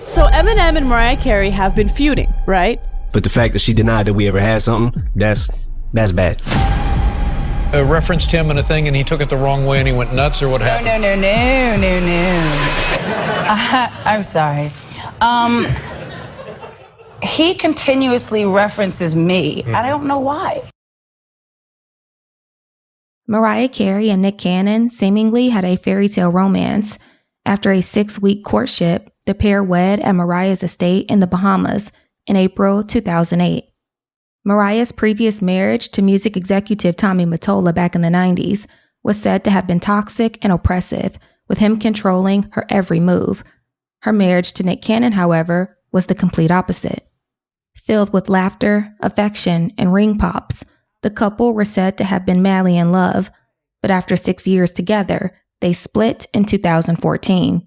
So Eminem and Mariah Carey have been feuding, right? But the fact that she denied that we ever had something, that's bad. Referenced him in a thing and he took it the wrong way and he went nuts, or what happened? No. I'm sorry. He continuously references me. I don't know why. Mariah Carey and Nick Cannon seemingly had a fairy tale romance. After a 6-week courtship, the pair wed at Mariah's estate in the Bahamas in April 2008. Mariah's previous marriage to music executive Tommy Mottola back in the 90s was said to have been toxic and oppressive, with him controlling her every move. Her marriage to Nick Cannon, however, was the complete opposite. Filled with laughter, affection, and ring pops, the couple were said to have been madly in love, but after 6 years together, they split in 2014.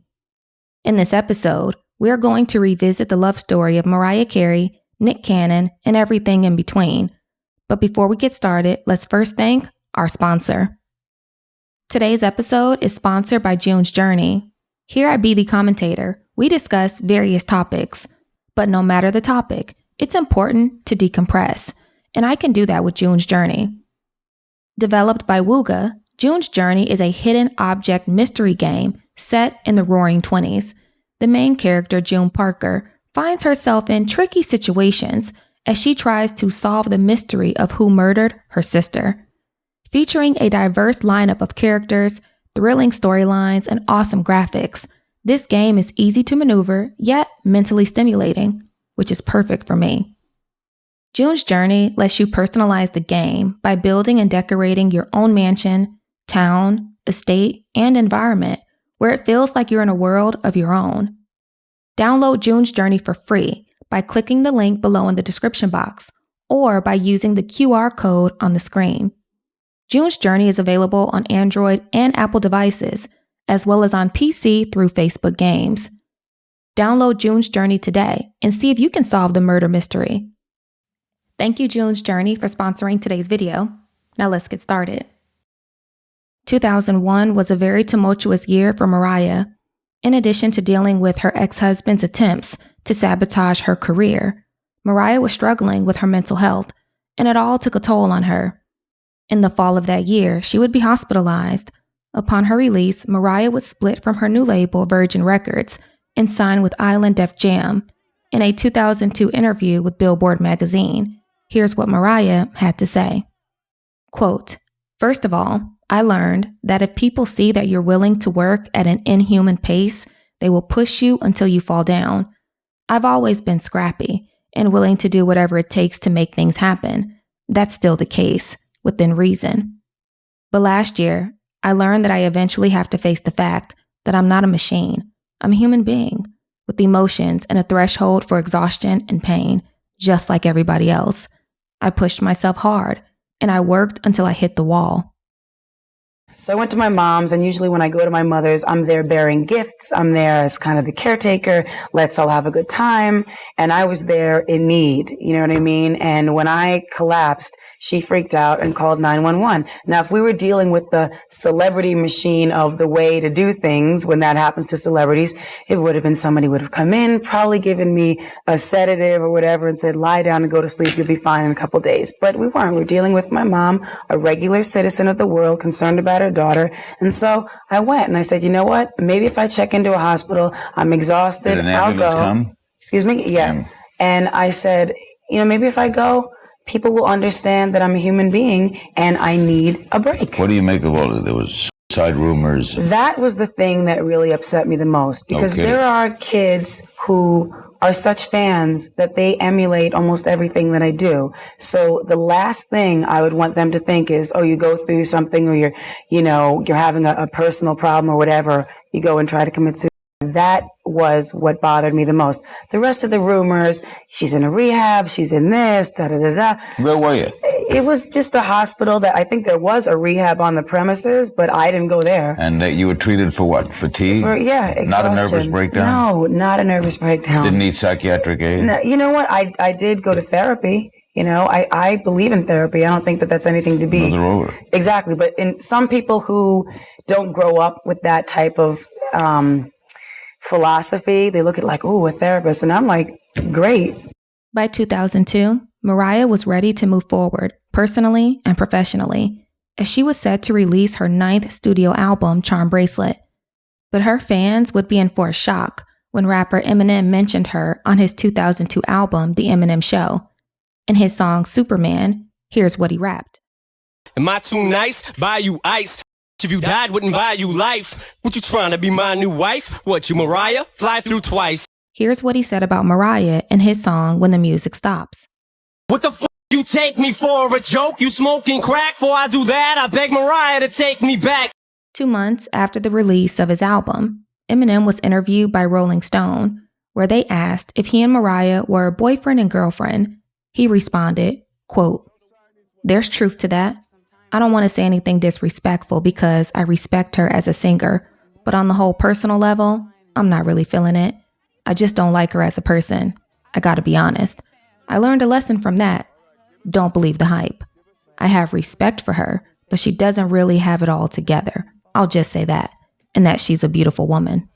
In this episode, we are going to revisit the love story of Mariah Carey, Nick Cannon, and everything in between. But before we get started, let's first thank our sponsor. Today's episode is sponsored by June's Journey. Here at Be The Commentator, we discuss various topics. But no matter the topic, it's important to decompress. And I can do that with June's Journey. Developed by Wooga, June's Journey is a hidden object mystery game set in the Roaring 20s. The main character, June Parker, finds herself in tricky situations as she tries to solve the mystery of who murdered her sister. Featuring a diverse lineup of characters, thrilling storylines, and awesome graphics, this game is easy to maneuver, yet mentally stimulating, which is perfect for me. June's Journey lets you personalize the game by building and decorating your own mansion, town, estate, and environment where it feels like you're in a world of your own. Download June's Journey for free by clicking the link below in the description box or by using the QR code on the screen. June's Journey is available on Android and Apple devices, as well as on PC through Facebook Games. Download June's Journey today and see if you can solve the murder mystery. Thank you, June's Journey, for sponsoring today's video. Now let's get started. 2001 was a very tumultuous year for Mariah. In addition to dealing with her ex-husband's attempts to sabotage her career, Mariah was struggling with her mental health, and it all took a toll on her. In the fall of that year, she would be hospitalized. Upon her release, Mariah would split from her new label, Virgin Records, and sign with Island Def Jam. In a 2002 interview with Billboard magazine, here's what Mariah had to say. Quote, "First of all, I learned that if people see that you're willing to work at an inhuman pace, they will push you until you fall down. I've always been scrappy and willing to do whatever it takes to make things happen. That's still the case, within reason. But last year, I learned that I eventually have to face the fact that I'm not a machine. I'm a human being with emotions and a threshold for exhaustion and pain, just like everybody else. I pushed myself hard, and I worked until I hit the wall." So I went to my mom's, and usually when I go to my mother's, I'm there bearing gifts. I'm there as kind of the caretaker. Let's all have a good time. And I was there in need. You know what I mean? And when I collapsed, she freaked out and called 911. Now, if we were dealing with the celebrity machine of the way to do things, when that happens to celebrities, it would have been somebody would have come in, probably given me a sedative or whatever and said, lie down and go to sleep. You'll be fine in a couple days. But we weren't. We were dealing with my mom, a regular citizen of the world, concerned about her daughter. And so I went and I said, you know what? Maybe if I check into a hospital, I'm exhausted. Did an I'll ambulance go. come? Excuse me? Yeah. And I said, maybe if I go, people will understand that I'm a human being and I need a break. What do you make of all of it? There was suicide rumors. That was the thing that really upset me the most, because there are kids who are such fans that they emulate almost everything that I do. So the last thing I would want them to think is, oh, you go through something or you're having a personal problem or whatever, you go and try to commit suicide. That was what bothered me the most. The rest of the rumors, she's in a rehab, she's in this, da-da-da-da. Where were you? It was just a hospital that I think there was a rehab on the premises, but I didn't go there. And that you were treated for what? Fatigue? Exhaustion. Not a nervous breakdown? No, not a nervous breakdown. Didn't need psychiatric aid? No, you know what? I did go to therapy. I believe in therapy. I don't think that that's anything to be. Nothing wrong with it. Exactly. But in some people who don't grow up with that type of, philosophy. They look at like, oh, a therapist. And I'm like, great. By 2002, Mariah was ready to move forward, personally and professionally, as she was set to release her 9th studio album, Charm Bracelet. But her fans would be in for a shock when rapper Eminem mentioned her on his 2002 album, The Eminem Show. In his song Superman, here's what he rapped. Am I too nice? Buy you ice. If you died, wouldn't buy you life. What you trying to be my new wife? What, you Mariah? Fly through twice. Here's what he said about Mariah in his song When the Music Stops. What the fuck you take me for a joke? You smoking crack? Before I do that, I beg Mariah to take me back. 2 months after the release of his album, Eminem was interviewed by Rolling Stone, where they asked if he and Mariah were boyfriend and girlfriend. He responded, quote, "There's truth to that. I don't want to say anything disrespectful because I respect her as a singer, but on the whole personal level, I'm not really feeling it. I just don't like her as a person. I gotta be honest. I learned a lesson from that. Don't believe the hype. I have respect for her, but she doesn't really have it all together. I'll just say that, and that she's a beautiful woman."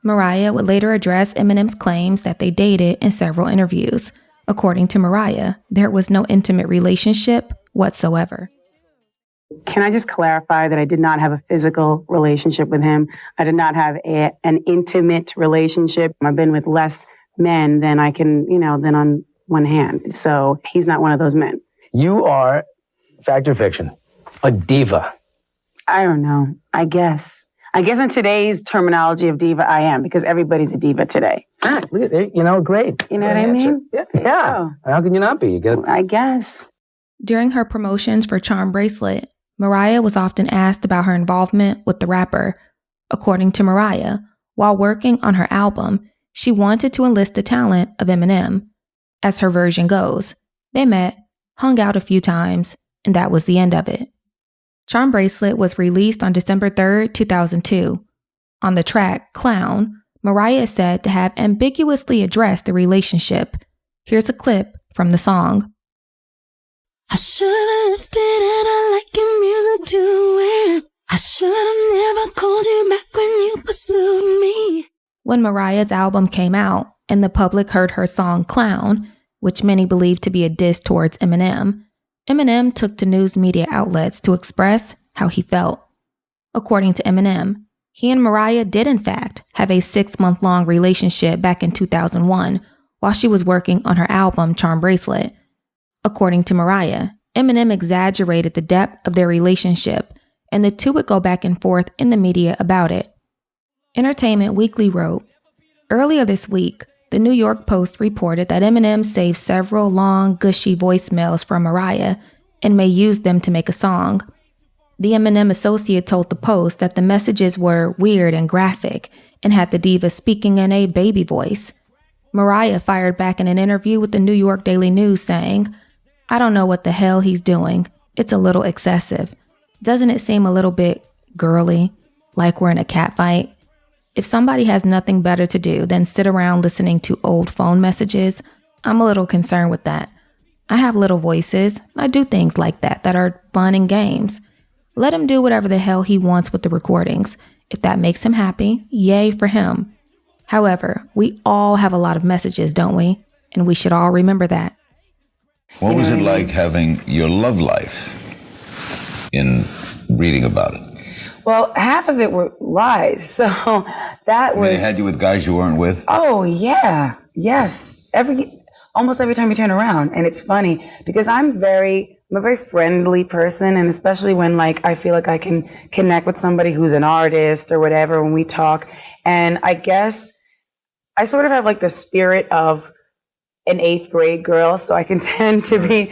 Mariah would later address Eminem's claims that they dated in several interviews. According to Mariah, there was no intimate relationship whatsoever. Can I just clarify that I did not have a physical relationship with him? I did not have an intimate relationship. I've been with less men than I can, than on one hand. So he's not one of those men. You are, fact or fiction, a diva. I don't know. I guess in today's terminology of diva, I am, because everybody's a diva today. Fact. Look at there. Great. You know what I mean? Yeah. How can you not be? You get it. I guess. During her promotions for Charm Bracelet, Mariah was often asked about her involvement with the rapper. According to Mariah, while working on her album, she wanted to enlist the talent of Eminem. As her version goes, they met, hung out a few times, and that was the end of it. Charm Bracelet was released on December 3rd, 2002. On the track, Clown, Mariah is said to have ambiguously addressed the relationship. Here's a clip from the song. I should've lifted it, I like your music too. I should've never called you back when you pursued me. When Mariah's album came out and the public heard her song Clown, which many believe to be a diss towards Eminem, Eminem took to news media outlets to express how he felt. According to Eminem, he and Mariah did in fact have a 6-month-long relationship back in 2001 while she was working on her album Charm Bracelet. According to Mariah, Eminem exaggerated the depth of their relationship, and the two would go back and forth in the media about it. Entertainment Weekly wrote, earlier this week, the New York Post reported that Eminem saved several long, gushy voicemails from Mariah and may use them to make a song. The Eminem associate told the Post that the messages were weird and graphic and had the diva speaking in a baby voice. Mariah fired back in an interview with the New York Daily News saying, "I don't know what the hell he's doing. It's a little excessive. Doesn't it seem a little bit girly, like we're in a cat fight? If somebody has nothing better to do than sit around listening to old phone messages, I'm a little concerned with that. I have little voices. I do things like that are fun and games. Let him do whatever the hell he wants with the recordings. If that makes him happy, yay for him. However, we all have a lot of messages, don't we? And we should all remember that." What was it like having your love life in reading about it? Well, half of it were lies. So that was... They had you with guys you weren't with? Oh, yeah. Yes. Almost every time you turn around. And it's funny because I'm a very friendly person. And especially when I feel like I can connect with somebody who's an artist or whatever when we talk. And I guess I sort of have the spirit of an 8th grade girl, so I can tend to be...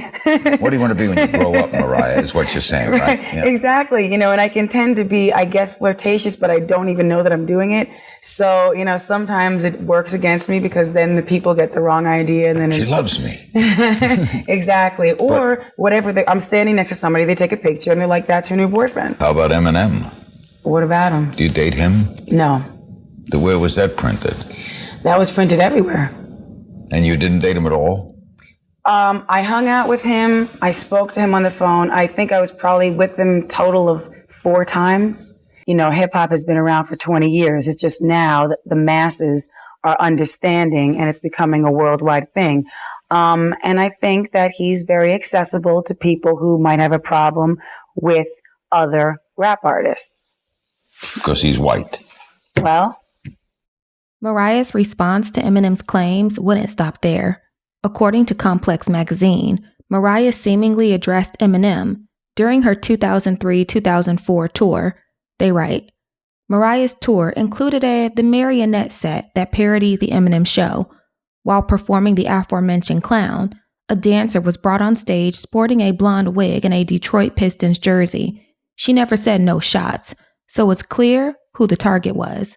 What do you want to be when you grow up, Mariah, is what you're saying, right? Yeah. Exactly, and I can tend to be, I guess, flirtatious, but I don't even know that I'm doing it. So, sometimes it works against me because then the people get the wrong idea and then She loves me. Exactly. Or whatever, I'm standing next to somebody, they take a picture and they're like, that's her new boyfriend. How about Eminem? What about him? Do you date him? No. Where was that printed? That was printed everywhere. And you didn't date him at all? I hung out with him. I spoke to him on the phone. I think I was probably with him total of 4 times. You know, hip hop has been around for 20 years. It's just now that the masses are understanding and it's becoming a worldwide thing. And I think that he's very accessible to people who might have a problem with other rap artists. Because he's white. Well, Mariah's response to Eminem's claims wouldn't stop there. According to Complex magazine, Mariah seemingly addressed Eminem during her 2003-2004 tour. They write, Mariah's tour included the marionette set that parodied the Eminem show. While performing the aforementioned clown, a dancer was brought on stage sporting a blonde wig and a Detroit Pistons jersey. She never said no shots, so it's clear who the target was.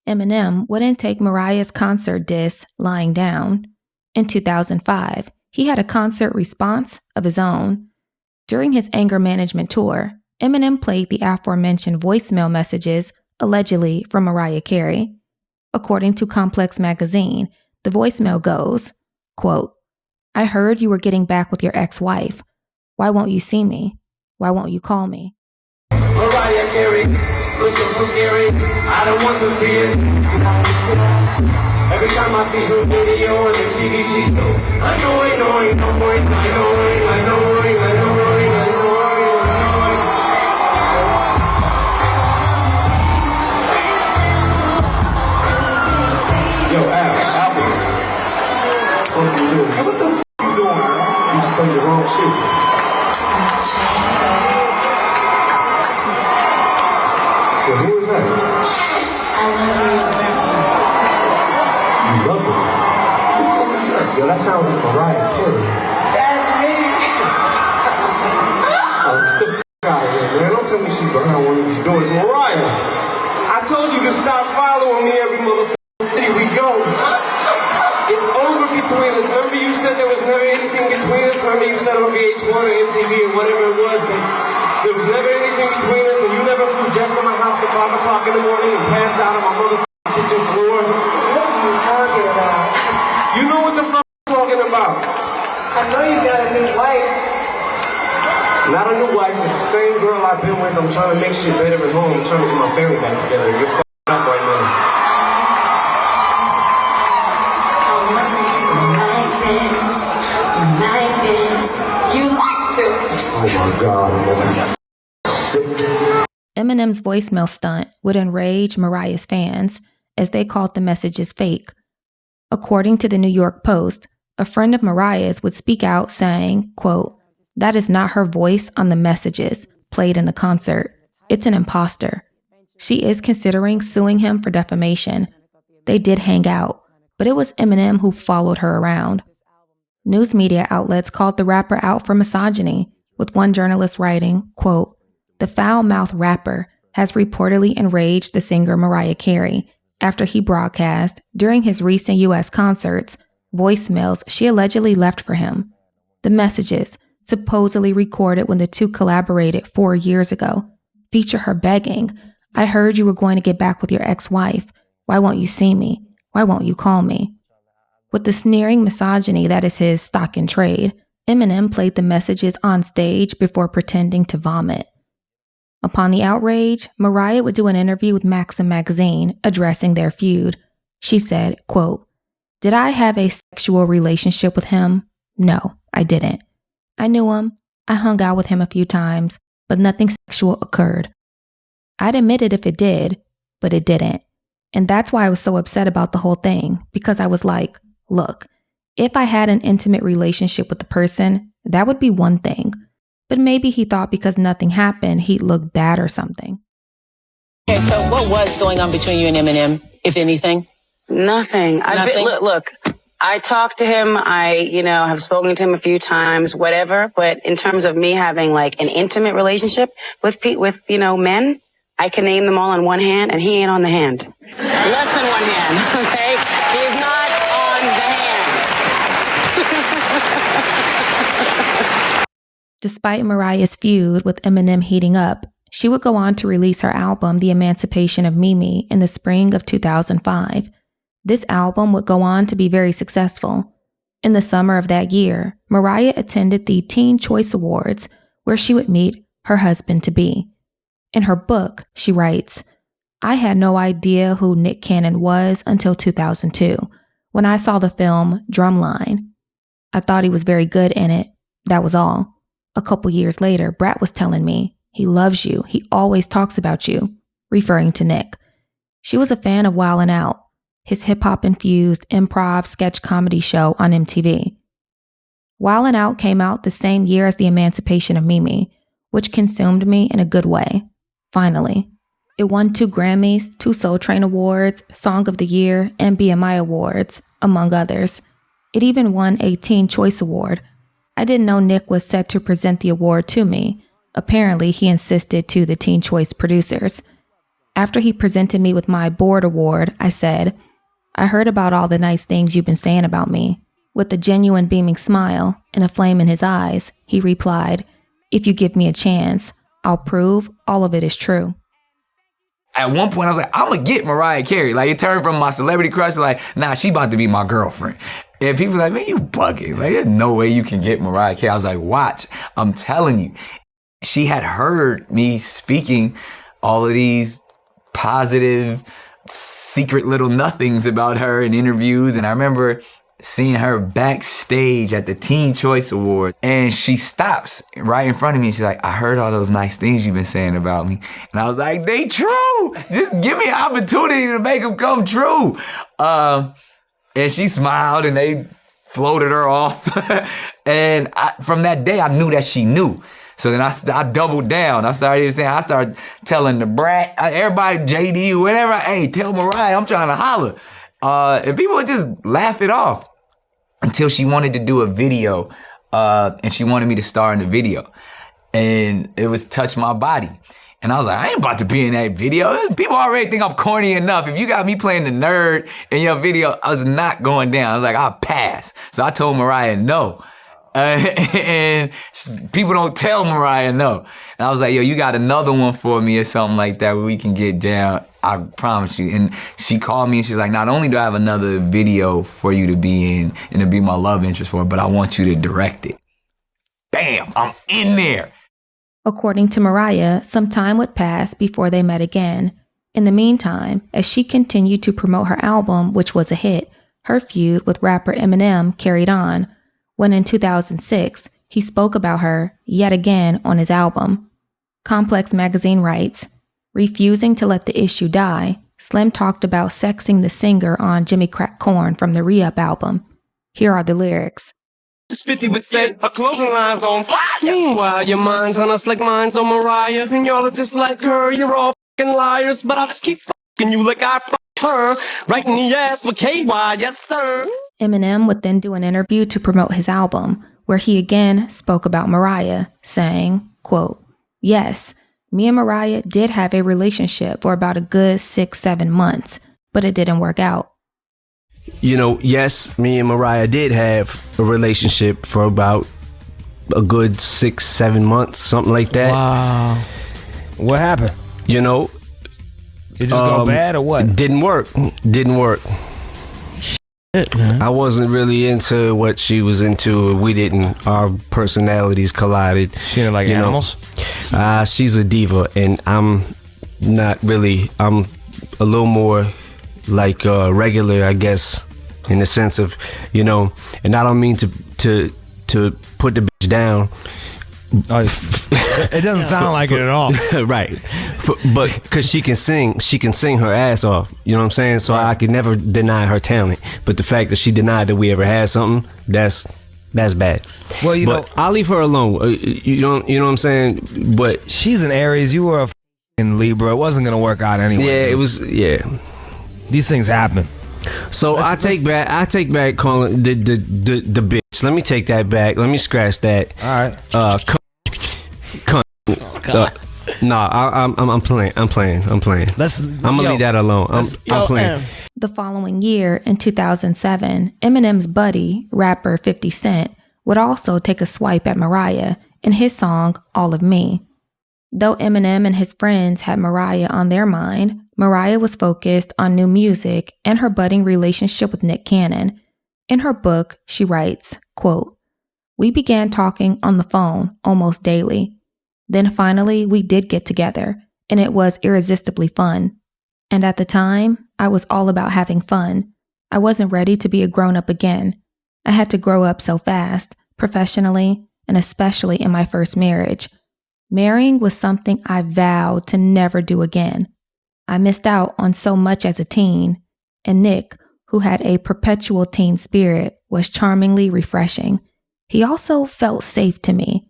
Eminem wouldn't take Mariah's concert diss lying down. In 2005, he had a concert response of his own. During his anger management tour, Eminem played the aforementioned voicemail messages allegedly from Mariah Carey. According to Complex magazine, the voicemail goes, quote, I heard you were getting back with your ex-wife. Why won't you see me? Why won't you call me? Mariah Carey, looking so scary, I don't want to see it. Every time I see her video on the TV, she's so annoying. Yo, Apple. What you doing? Hey, what the f*** you doing, man? You just played the wrong shit. Yo, who is that? I love you. You love her? Who the fuck is that? Yo, that sounds like Mariah Carey. That's me. Oh, get the f*** out of here, man. Don't tell me she's behind one of these doors. Mariah, I told you to stop following me every motherfucking city we go. It's over between us. Remember you said there was never anything between us? Remember you said on VH1 or MTV or whatever it was that there was never anything between us, and you never flew just to my house at 5 o'clock in the morning and passed out on my motherfucking kitchen floor? What are you talking about? You know what the fuck I'm talking about. I know you got a new wife. Not a new wife. It's the same girl I've been with. I'm trying to make shit better at home. I'm trying to get my family back together. You're f***ing up right now. Oh my God. Eminem's voicemail stunt would enrage Mariah's fans, as they called the messages fake. According to the New York Post, a friend of Mariah's would speak out saying, quote, that is not her voice on the messages played in the concert. It's an imposter. She is considering suing him for defamation. They did hang out, but it was Eminem who followed her around. News media outlets called the rapper out for misogyny, with one journalist writing, quote, the foul-mouthed rapper has reportedly enraged the singer Mariah Carey after he broadcast, during his recent U.S. concerts, voicemails she allegedly left for him. The messages, supposedly recorded when the two collaborated 4 years ago, feature her begging, I heard you were going to get back with your ex-wife. Why won't you see me? Why won't you call me? With the sneering misogyny that is his stock in trade, Eminem played the messages on stage before pretending to vomit. Upon the outrage, Mariah would do an interview with Maxim magazine addressing their feud. She said, quote, did I have a sexual relationship with him? No, I didn't. I knew him. I hung out with him a few times, but nothing sexual occurred. I'd admit it if it did, but it didn't. And that's why I was so upset about the whole thing, because I was like, look, if I had an intimate relationship with the person, that would be one thing. But maybe he thought because nothing happened, he'd look bad or something. Okay, so what was going on between you and Eminem, if anything? Nothing. Nothing? Look, I talked to him. I, have spoken to him a few times, whatever. But in terms of me having like an intimate relationship with men, I can name them all on one hand, and he ain't on the hand. Less than one hand, okay? He is not on the hand. Despite Mariah's feud with Eminem heating up, she would go on to release her album, The Emancipation of Mimi, in the spring of 2005. This album would go on to be very successful. In the summer of that year, Mariah attended the Teen Choice Awards, where she would meet her husband-to-be. In her book, she writes, "I had no idea who Nick Cannon was until 2002, when I saw the film Drumline. I thought he was very good in it. That was all. A couple years later, Brat was telling me, he loves you. He always talks about you," referring to Nick. She was a fan of Wildin' Out, his hip-hop-infused improv sketch comedy show on MTV. Wildin' Out came out the same year as The Emancipation of Mimi, which consumed me in a good way. Finally. It won 2 Grammys, 2 Soul Train Awards, Song of the Year, and BMI Awards, among others. It even won a Teen Choice Award. I didn't know Nick was set to present the award to me. Apparently, he insisted to the Teen Choice producers. After he presented me with my board award, I said, "I heard about all the nice things you've been saying about me." With a genuine beaming smile and a flame in his eyes, he replied, "If you give me a chance, I'll prove all of it is true." At one point, I was like, I'm going to get Mariah Carey. Like, it turned from my celebrity crush to like, nah, she about to be my girlfriend. And people were like, man, you bugging. Like, there's no way you can get Mariah Carey. I was like, watch. I'm telling you. She had heard me speaking all of these positive, secret little nothings about her in interviews. And I remember seeing her backstage at the Teen Choice Award, and she stops right in front of me and she's like, "I heard all those nice things you've been saying about me." And I was like, they true. Just give me an opportunity to make them come true. And she smiled and they floated her off. And from that day, I knew that she knew. So then I doubled down. I started telling the Brat, everybody, JD, whatever, hey, tell Mariah, I'm trying to holler. And people would just laugh it off until she wanted to do a video, and she wanted me to star in the video. And it was Touch My Body. And I was like, I ain't about to be in that video. People already think I'm corny enough. If you got me playing the nerd in your video, I was not going down. I was like, I'll pass. So I told Mariah no. And people don't tell Mariah no. And I was like, yo, you got another one for me or something like that where we can get down. I promise you. And she called me and she's like, not only do I have another video for you to be in and to be my love interest for, but I want you to direct it. Bam, I'm in there. According to Mariah, some time would pass before they met again. In the meantime, as she continued to promote her album, which was a hit, her feud with rapper Eminem carried on, when in 2006, he spoke about her yet again on his album. Complex magazine writes, refusing to let the issue die, Slim talked about sexing the singer on Jimmy Crack Corn from the Re-Up album. Here are the lyrics. It's 50%, her clothing line's on fire. Meanwhile, your mind's on us like mine's on Mariah. And y'all are just like her, you're all fucking liars. But I just keep fucking you like I fuck her. Right in the ass with KY, yes sir. Eminem would then do an interview to promote his album, where he again spoke about Mariah, saying, quote, "Yes, me and Mariah did have a relationship for about a good 6-7 months, but it didn't work out." You know, yes, me and Mariah did have a relationship for about a good 6-7 months, something like that. Wow. What happened? You know, it just go bad or what? Didn't work. I wasn't really into what she was into. We didn't. Our personalities collided. She didn't like animals? She's a diva, and I'm not really. I'm a little more like regular, I guess, in the sense of, you know, and I don't mean to put the bitch down. It doesn't sound like it at all. Right. But because she can sing her ass off, you know what I'm saying? So I could never deny her talent. But the fact that she denied that we ever had something, that's bad. Well, you know, I'll leave her alone. You know what I'm saying? But she's an Aries, you were a Libra. It wasn't gonna work out anyway. Yeah, dude. it was. Yeah, these things happen. So I take back calling the bitch. Let me take that back. Let me scratch that. All right. I'm playing. I'm gonna leave that alone. I'm playing. The following year, in 2007, Eminem's buddy, rapper 50 Cent, would also take a swipe at Mariah in his song All of Me. Though Eminem and his friends had Mariah on their mind, Mariah was focused on new music and her budding relationship with Nick Cannon. In her book, she writes, quote, "We began talking on the phone almost daily. Then finally, we did get together, and it was irresistibly fun. And at the time, I was all about having fun. I wasn't ready to be a grown-up again. I had to grow up so fast, professionally, and especially in my first marriage. Marrying was something I vowed to never do again. I missed out on so much as a teen, and Nick, who had a perpetual teen spirit, was charmingly refreshing. He also felt safe to me.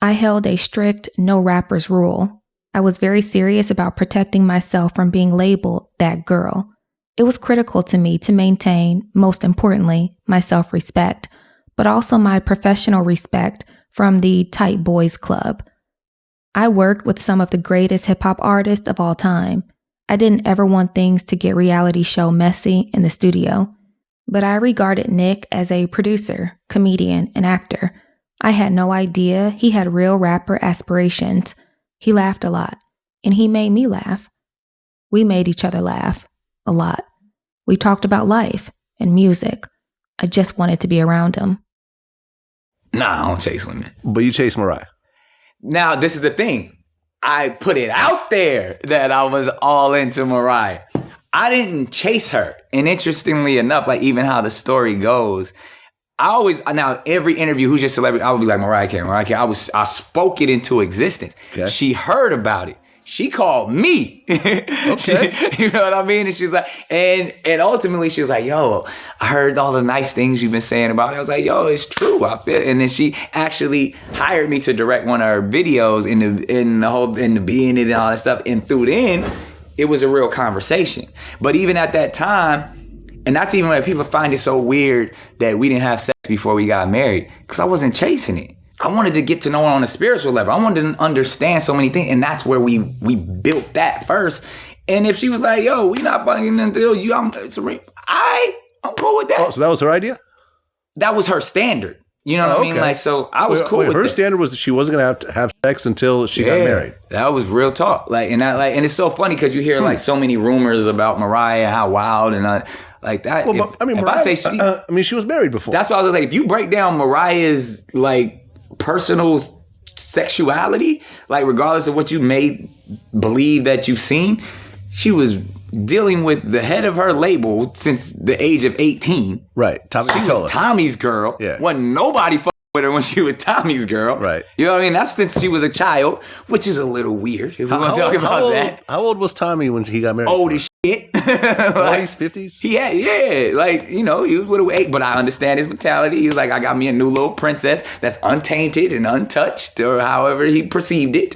I held a strict no rappers rule. I was very serious about protecting myself from being labeled that girl. It was critical to me to maintain, most importantly, my self-respect, but also my professional respect from the Tight Boys Club. I worked with some of the greatest hip-hop artists of all time. I didn't ever want things to get reality show messy in the studio. But I regarded Nick as a producer, comedian, and actor. I had no idea he had real rapper aspirations. He laughed a lot, and he made me laugh. We made each other laugh a lot. We talked about life and music. I just wanted to be around him." Nah, I don't chase women. But you chase Mariah. Now, this is the thing. I put it out there that I was all into Mariah. I didn't chase her. And interestingly enough, like even how the story goes, now every interview, who's your celebrity, I would be like Mariah Carey. I spoke it into existence. Okay. She heard about it. She called me. Okay. You know what I mean? And she's like, and ultimately she was like, "Yo, I heard all the nice things you've been saying about it." I was like, "Yo, it's true." And then she actually hired me to direct one of her videos in the being it and all that stuff. And through then, it was a real conversation. But even at that time, and that's even why people find it so weird that we didn't have sex before we got married, because I wasn't chasing it. I wanted to get to know her on a spiritual level. I wanted to understand so many things, and that's where we built that first. And if she was like, "Yo, we not bugging until you," I'm cool with that. Oh, so that was her idea? That was her standard. You know what I mean? Like, so I was cool with her that. standard was that she wasn't going to have sex until she got married. That was real talk. And it's so funny because you hear like so many rumors about Mariah, how wild and like that. Well, Mariah, she was married before. That's what I was like. If you break down Mariah's like personal sexuality, like regardless of what you may believe that you've seen, she was dealing with the head of her label since the age of 18. Right. She was Tommy's girl. Yeah. Wasn't nobody with her when she was Tommy's girl. Right. You know what I mean? That's since she was a child, which is a little weird if we're going to talk about that. How old was Tommy when he got married? Old as shit. 40s, 50s? Yeah. Like, you know, he was with a weight, but I understand his mentality. He was like, I got me a new little princess that's untainted and untouched, or however he perceived it.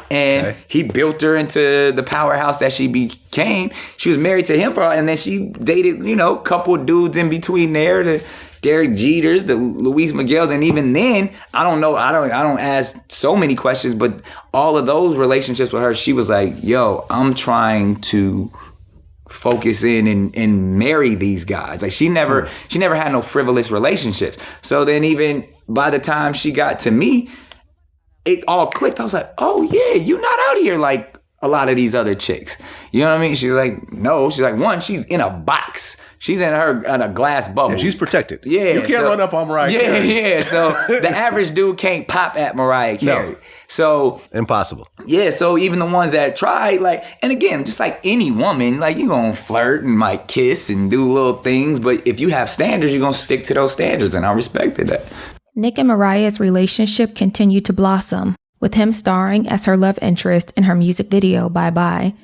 And he built her into the powerhouse that she became. She was married to him and then she dated, you know, a couple of dudes in between there, the Derek Jeters, the Luis Miguels, and even then, I don't know, I don't ask so many questions, but all of those relationships with her, she was like, "Yo, I'm trying to focus in and marry these guys." Like she never had no frivolous relationships. So then even by the time she got to me, it all clicked. I was like, "Oh yeah, you not out here like a lot of these other chicks." You know what I mean? She's like, "No." She's like, "One, she's in a box. She's in a glass bubble. And she's protected. Yeah. You can't run up on Mariah Carey. Yeah. So the average dude can't pop at Mariah Carey. No. So impossible. Yeah. So even the ones that tried, like, and again, just like any woman, like you gonna flirt and might kiss and do little things, but if you have standards, you're gonna stick to those standards, and I respected that. Nick and Mariah's relationship continued to blossom, with him starring as her love interest in her music video, Bye Bye.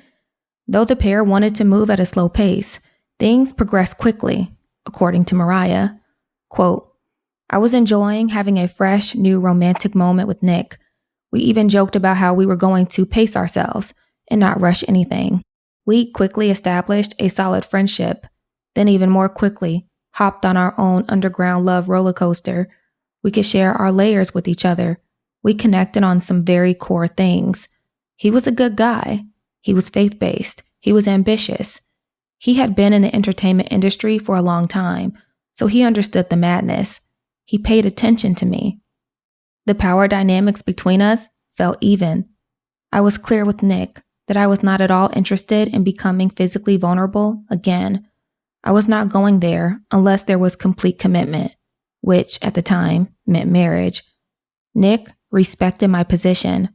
Though the pair wanted to move at a slow pace, things progressed quickly, according to Mariah. Quote, "I was enjoying having a fresh, new romantic moment with Nick. We even joked about how we were going to pace ourselves and not rush anything. We quickly established a solid friendship. then even more quickly, hopped on our own underground love roller coaster. We could share our layers with each other. We connected on some very core things. He was a good guy. He was faith-based. He was ambitious. He had been in the entertainment industry for a long time, so he understood the madness. He paid attention to me. The power dynamics between us felt even. I was clear with Nick that I was not at all interested in becoming physically vulnerable again. I was not going there unless there was complete commitment, which at the time meant marriage. Nick respected my position.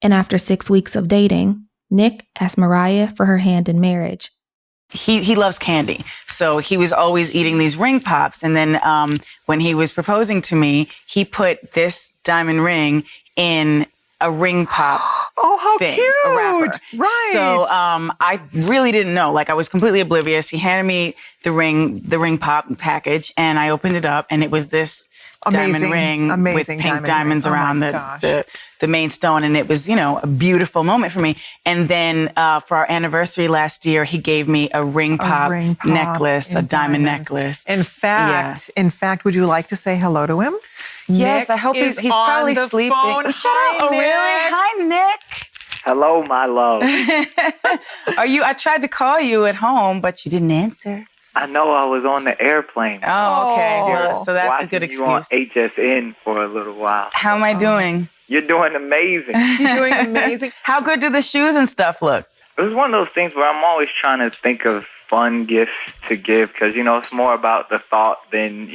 And after 6 weeks of dating, Nick asked Mariah for her hand in marriage. He loves candy. So he was always eating these ring pops. And then when he was proposing to me, he put this diamond ring in a ring pop. Oh, how thing, cute! A wrapper. Right. So I really didn't know. Like, I was completely oblivious. He handed me the ring pop package, and I opened it up, and it was this diamond ring with pink diamonds around the main stone. And it was, a beautiful moment for me. And then for our anniversary last year, he gave me a ring pop necklace, a diamond necklace. In fact, would you like to say hello to him? Yes, Nick I hope he's on probably the sleeping. phone. Shut up. Oh, really? Hi, Nick. Hello, my love. I tried to call you at home, but you didn't answer. I know I was on the airplane. Oh, okay. Well, so that's a good excuse. You on HSN for a little while. How am I doing? You're doing amazing. You're doing amazing. How good do the shoes and stuff look? It was one of those things where I'm always trying to think of fun gifts to give because, it's more about the thought than,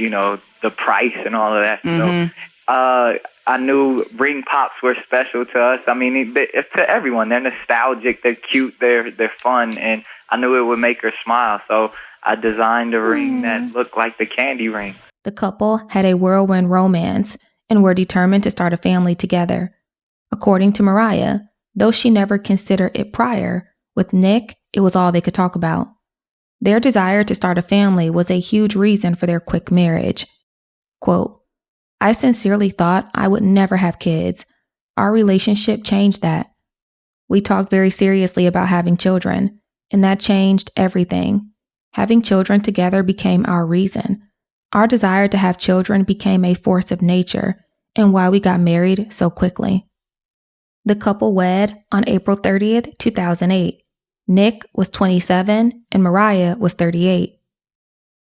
the price and all of that. Mm-hmm. So I knew ring pops were special to us. I mean, it's to everyone. They're nostalgic. They're cute. They're fun. And I knew it would make her smile. So I designed a ring that looked like the candy ring. The couple had a whirlwind romance and were determined to start a family together. According to Mariah, though she never considered it prior, with Nick, it was all they could talk about. Their desire to start a family was a huge reason for their quick marriage. Quote, I sincerely thought I would never have kids. Our relationship changed that. We talked very seriously about having children, and that changed everything. Having children together became our reason. Our desire to have children became a force of nature, and why we got married so quickly. The couple wed on April 30th, 2008. Nick was 27 and Mariah was 38.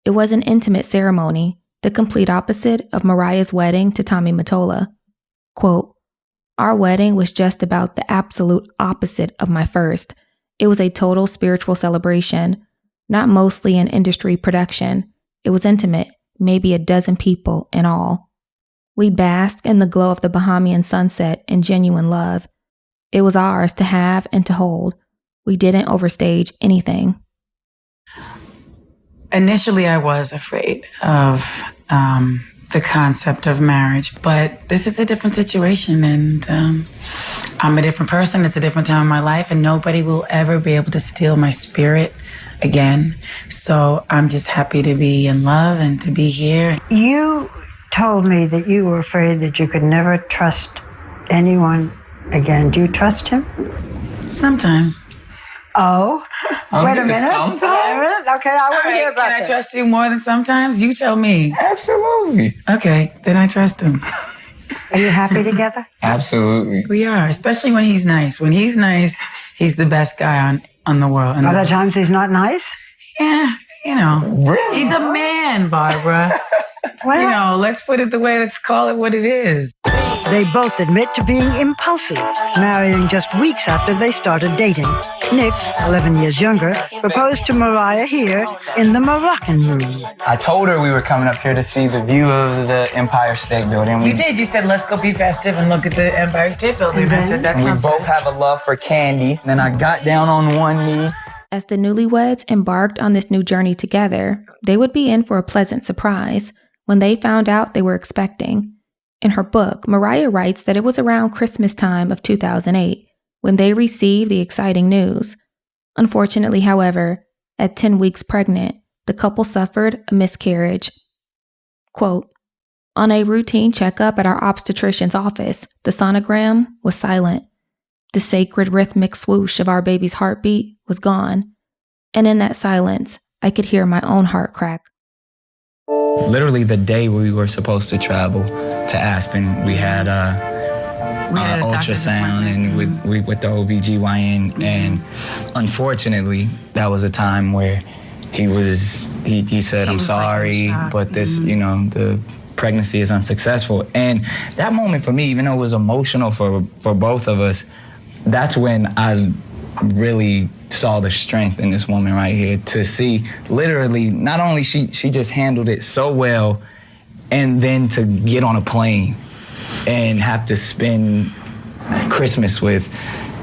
It was an intimate ceremony, the complete opposite of Mariah's wedding to Tommy Mottola. Quote, our wedding was just about the absolute opposite of my first. It was a total spiritual celebration, not mostly an industry production. It was intimate, maybe a dozen people in all. We basked in the glow of the Bahamian sunset and genuine love. It was ours to have and to hold. We didn't overstage anything. Initially, I was afraid of the concept of marriage, but this is a different situation, and I'm a different person. It's a different time in my life, and nobody will ever be able to steal my spirit again. So I'm just happy to be in love and to be here. You told me that you were afraid that you could never trust anyone again. Do you trust him? Sometimes. Oh, wait a minute. Sometimes? Okay, I want to hear about Can I that. trust you more than sometimes? You tell me. Absolutely. Okay, then I trust him. Are you happy together? Absolutely. We are, especially when he's nice. When he's nice, he's the best guy on the world. Other times he's not nice? Yeah, Really? He's a man, Barbara. Well, let's put it let's call it what it is. They both admit to being impulsive, marrying just weeks after they started dating. Nick, 11 years younger, proposed to Mariah here in the Moroccan room. I told her we were coming up here to see the view of the Empire State Building. You did. You said, let's go be festive and look at the Empire State Building. I said, that we sounds both good. have a love for candy. Then I got down on one knee. As the newlyweds embarked on this new journey together, they would be in for a pleasant surprise when they found out they were expecting. In her book, Mariah writes that it was around Christmas time of 2008 when they received the exciting news. Unfortunately, however, at 10 weeks pregnant, the couple suffered a miscarriage. Quote, on a routine checkup at our obstetrician's office, the sonogram was silent. The sacred rhythmic swoosh of our baby's heartbeat was gone. And in that silence, I could hear my own heart crack. Literally the day we were supposed to travel to Aspen, we had ultrasound and with the OBGYN, and unfortunately that was a time where he said, I'm sorry, but this, the pregnancy is unsuccessful. And that moment for me, even though it was emotional for both of us, that's when I really saw the strength in this woman right here, to see literally not only she just handled it so well, and then to get on a plane and have to spend Christmas with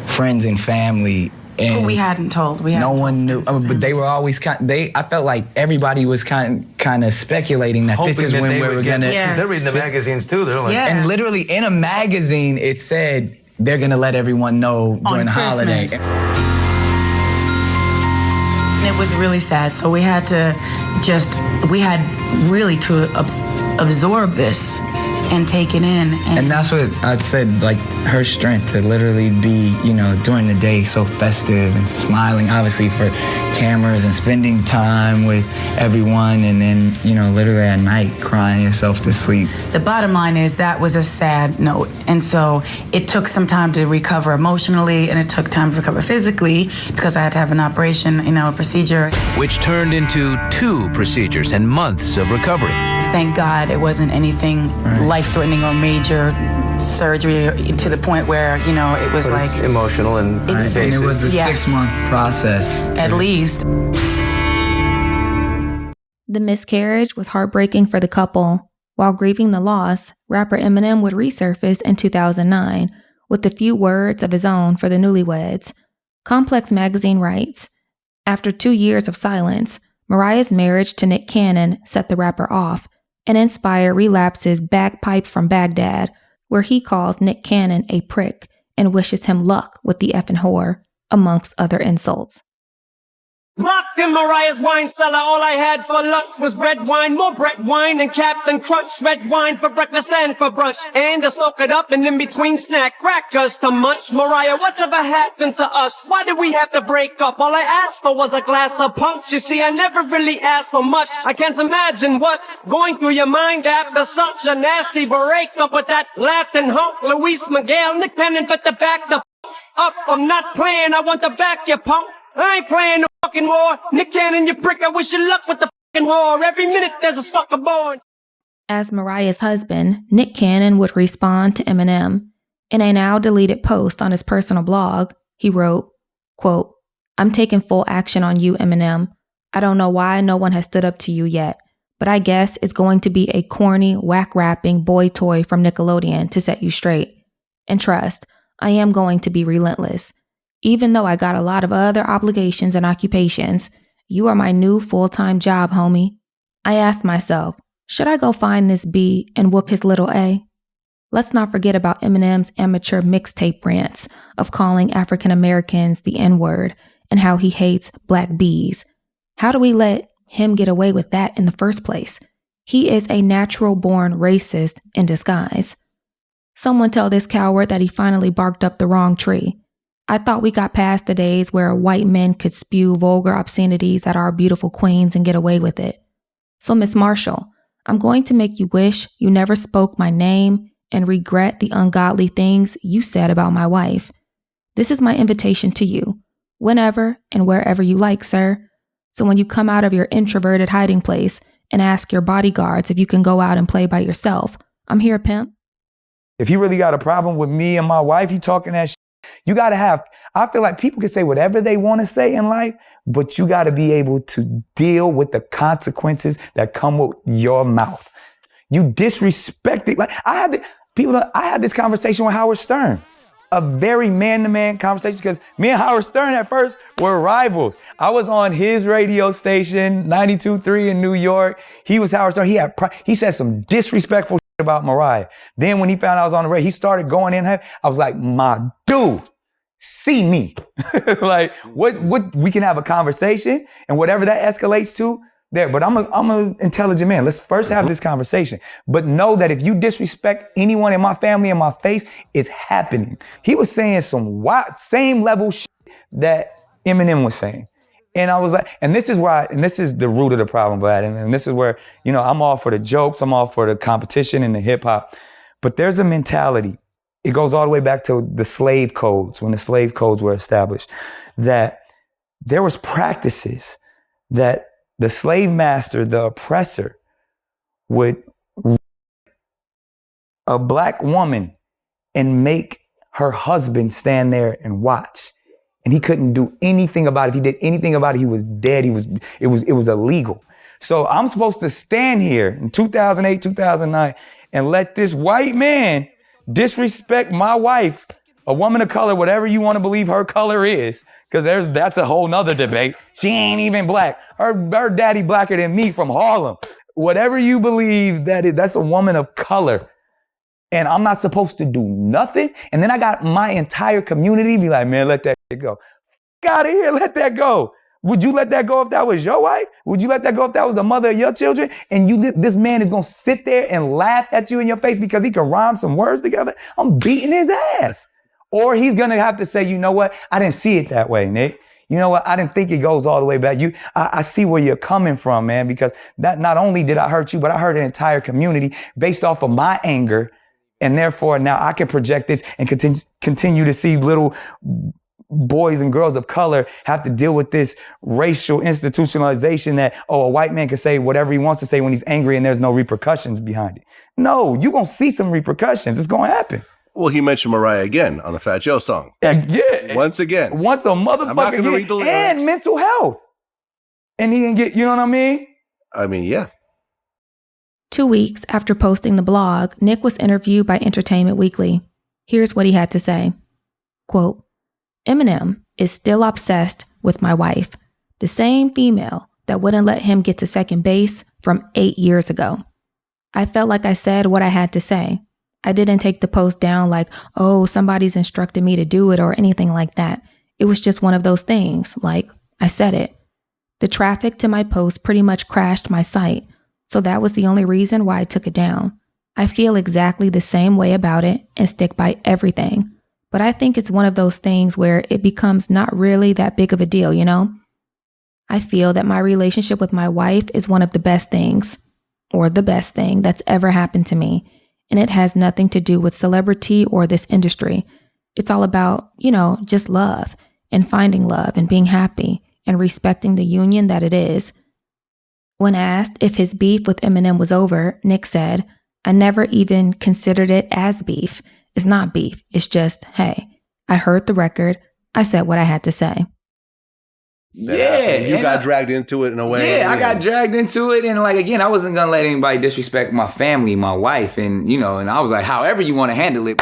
friends and family. And we hadn't told. No one knew, but they were always I felt like everybody was kind of speculating that this is when we were gonna. Yes. They're reading the magazines too. They're like, and literally in a magazine it said they're gonna let everyone know during the holiday. And it was really sad. So we had really to absorb this and take it in. And that's what I said, like her strength to literally be, during the day so festive and smiling, obviously for cameras, and spending time with everyone, and then, literally at night crying yourself to sleep. The bottom line is that was a sad note. And so it took some time to recover emotionally, and it took time to recover physically, because I had to have an operation, a procedure. Which turned into 2 procedures and months of recovery. Thank God it wasn't anything life-threatening or major surgery to the point where, it was but it's emotional and basic. And it was a 6-month process. At least. The miscarriage was heartbreaking for the couple. While grieving the loss, rapper Eminem would resurface in 2009 with a few words of his own for the newlyweds. Complex magazine writes, after 2 years of silence, Mariah's marriage to Nick Cannon set the rapper off and inspired Relapse's Bagpipes from Baghdad, where he calls Nick Cannon a prick and wishes him luck with the effing whore, amongst other insults. Locked in Mariah's wine cellar, all I had for lunch was red wine, more Brett wine and Captain Crunch. Red wine for breakfast and for brunch, and to soak it up and in between snack crackers to munch. Mariah, what's ever happened to us? Why did we have to break up? All I asked for was a glass of punch. You see, I never really asked for much. I can't imagine what's going through your mind after such a nasty breakup with that Latin hunk, Luis Miguel. Nick Cannon, but the back the up. I'm not playing, I want to back you, punk. I ain't playing no fucking war. Nick Cannon, you prick, I wish you luck with the fucking whore. Every minute there's a sucker born. As Mariah's husband, Nick Cannon would respond to Eminem. In a now deleted post on his personal blog, he wrote, quote, I'm taking full action on you, Eminem. I don't know why no one has stood up to you yet, but I guess it's going to be a corny, whack-rapping boy toy from Nickelodeon to set you straight. And trust, I am going to be relentless. Even though I got a lot of other obligations and occupations, you are my new full-time job, homie. I asked myself, should I go find this B and whoop his little A? Let's not forget about Eminem's amateur mixtape rants of calling African Americans the N-word and how he hates black bees. How do we let him get away with that in the first place? He is a natural-born racist in disguise. Someone tell this coward that he finally barked up the wrong tree. I thought we got past the days where white men could spew vulgar obscenities at our beautiful queens and get away with it. So, Miss Marshall, I'm going to make you wish you never spoke my name and regret the ungodly things you said about my wife. This is my invitation to you, whenever and wherever you like, sir. So when you come out of your introverted hiding place and ask your bodyguards if you can go out and play by yourself, I'm here, pimp. If you really got a problem with me and my wife, you talking that shit. You got to have, I feel like people can say whatever they want to say in life, but you got to be able to deal with the consequences that come with your mouth. You disrespected, like I had this conversation with Howard Stern, a very man-to-man conversation, because me and Howard Stern at first were rivals. I was on his radio station, 92.3 in New York. He was Howard Stern. He said some disrespectful about Mariah. Then when he found out I was on the radio, he started going in. I was like, my dude, see me. Like, what, we can have a conversation and whatever that escalates to there. But I'm an intelligent man. Let's first have this conversation. But know that if you disrespect anyone in my family in my face, it's happening. He was saying some wild, same level shit that Eminem was saying. And I was like, and this is the root of the problem, Brad. And this is where, I'm all for the jokes, I'm all for the competition and the hip hop. But there's a mentality. It goes all the way back to the slave codes, when the slave codes were established, that there was practices that the slave master, the oppressor, would a black woman and make her husband stand there and watch. And he couldn't do anything about it. If he did anything about it, he was dead. It was illegal. So I'm supposed to stand here in 2008, 2009 and let this white man disrespect my wife, a woman of color, whatever you want to believe her color is, because that's a whole nother debate. She ain't even black. Her daddy blacker than me from Harlem. Whatever you believe that's a woman of color. And I'm not supposed to do nothing. And then I got my entire community be like, man, let that shit go. F out of here, let that go. Would you let that go if that was your wife? Would you let that go if that was the mother of your children? And this man is going to sit there and laugh at you in your face because he can rhyme some words together? I'm beating his ass. Or he's going to have to say, you know what? I didn't see it that way, Nick. You know what? I didn't think it goes all the way back. I see where you're coming from, man, because that not only did I hurt you, but I hurt an entire community based off of my anger. And therefore, now I can project this and continue to see little boys and girls of color have to deal with this racial institutionalization that, a white man can say whatever he wants to say when he's angry and there's no repercussions behind it. No, you're going to see some repercussions. It's going to happen. Well, he mentioned Mariah again on the Fat Joe song. Yeah. Once again. Once a motherfucker. I'm not going to read the lyrics. And mental health. And he didn't get, you know what I mean? I mean, yeah. 2 weeks after posting the blog, Nick was interviewed by Entertainment Weekly. Here's what he had to say. Quote, Eminem is still obsessed with my wife, the same female that wouldn't let him get to second base from 8 years ago. I felt like I said what I had to say. I didn't take the post down like, somebody's instructed me to do it or anything like that. It was just one of those things, like I said it. The traffic to my post pretty much crashed my site, so that was the only reason why I took it down. I feel exactly the same way about it and stick by everything. But I think it's one of those things where it becomes not really that big of a deal, you know? I feel that my relationship with my wife is one of the best things, or the best thing that's ever happened to me. And it has nothing to do with celebrity or this industry. It's all about, just love and finding love and being happy and respecting the union that it is. When asked if his beef with Eminem was over, Nick said, I never even considered it as beef. It's not beef. It's just, hey, I heard the record. I said what I had to say. Yeah. You got dragged into it in a way. Yeah, I got dragged into it. And again, I wasn't going to let anybody disrespect my family, my wife. And, and I was like, however you want to handle it,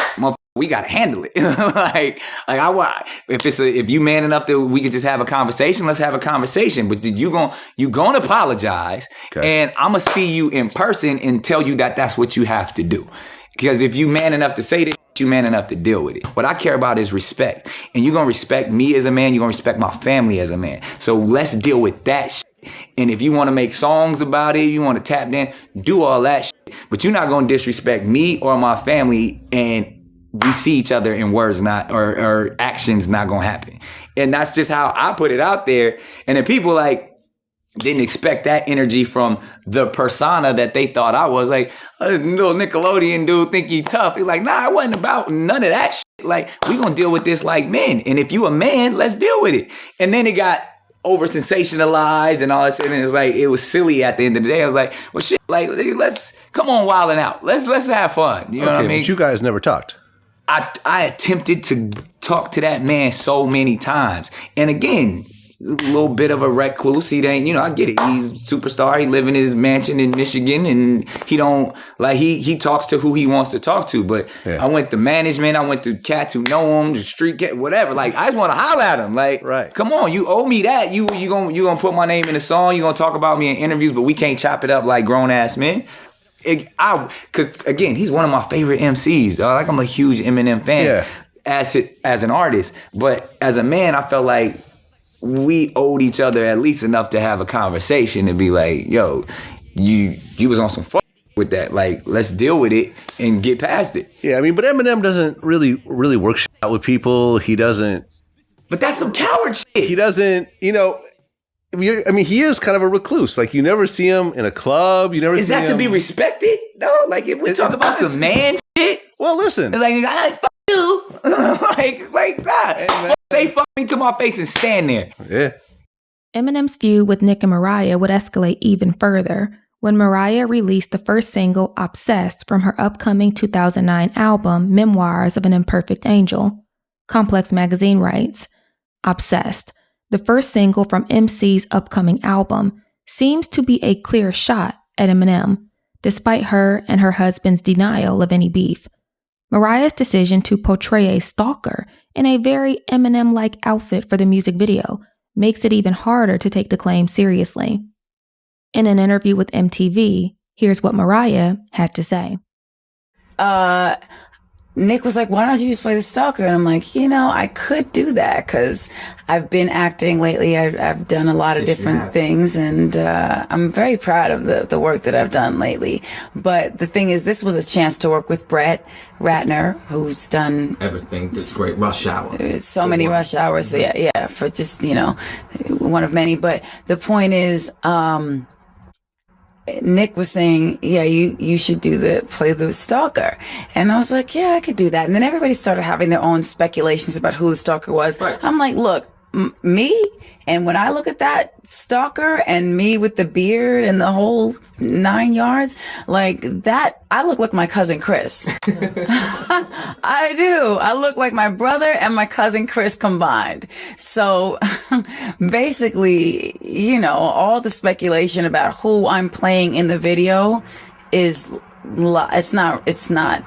we got to handle it. If you man enough that we could just have a conversation, let's have a conversation. But you going to apologize. Okay. And I'm going to see you in person and tell you that that's what you have to do. Because if you man enough to say this, you man enough to deal with it. What I care about is respect. And you're going to respect me as a man. You're going to respect my family as a man. So let's deal with that shit. And if you want to make songs about it, you want to tap in, do all that shit. But you're not going to disrespect me or my family and we see each other in words or actions not going to happen. And that's just how I put it out there. And then people didn't expect that energy from the persona that they thought I was. Little Nickelodeon dude think he tough. He's like, nah, it wasn't about none of that shit. We gonna deal with this like men. And if you a man, let's deal with it. And then it got over sensationalized and all that shit. And it was silly at the end of the day. I was like, well, shit, let's come on wilding out. Let's have fun. You know what I mean? But you guys never talked. I attempted to talk to that man so many times. And again, a little bit of a recluse. He ain't, I get it. He's a superstar. He live in his mansion in Michigan and he don't, he talks to who he wants to talk to. But yeah. I went to management. I went to cats who know him, the street cat, whatever. I just want to holler at him. Right. Come on, you owe me that. You gonna put my name in a song. You gonna talk about me in interviews, but we can't chop it up like grown ass men. Because again, he's one of my favorite MCs. I'm a huge Eminem fan as an artist. But as a man, I felt like we owed each other at least enough to have a conversation and be like, yo, you was on some fuck with that. Let's deal with it and get past it. Yeah, but Eminem doesn't really work out with people. He doesn't. But that's some coward shit. He doesn't, I mean, he is kind of a recluse. Like, you never see him in a club. You never Is see him. that to be respected? No, like if we talk about some man shit. Well, listen. It's like, I fuck you. like that. Say fuck me to my face and stand there. Yeah. Eminem's feud with Nick and Mariah would escalate even further when Mariah released the first single, Obsessed, from her upcoming 2009 album, Memoirs of an Imperfect Angel. Complex Magazine writes, Obsessed, the first single from MC's upcoming album, seems to be a clear shot at Eminem, despite her and her husband's denial of any beef. Mariah's decision to portray a stalker in a very Eminem-like outfit for the music video makes it even harder to take the claim seriously. In an interview with MTV, here's what Mariah had to say. Nick was like, why don't you just play the stalker? And I'm like, I could do that because I've been acting lately. I've done a lot of different things, and I'm very proud of the work that I've done lately. But the thing is, this was a chance to work with Brett Ratner, who's done everything. This great Rush Hour. So many Rush Hours. So yeah, for just, one of many. But the point is, Nick was saying, yeah, you should play the stalker. And I was like, yeah, I could do that. And then everybody started having their own speculations about who the stalker was. Right. I'm like, look, me? And when I look at that stalker and me with the beard and the whole 9 yards, like that, I look like my cousin Chris. I do. I look like my brother and my cousin Chris combined. So basically, all the speculation about who I'm playing in the video it's not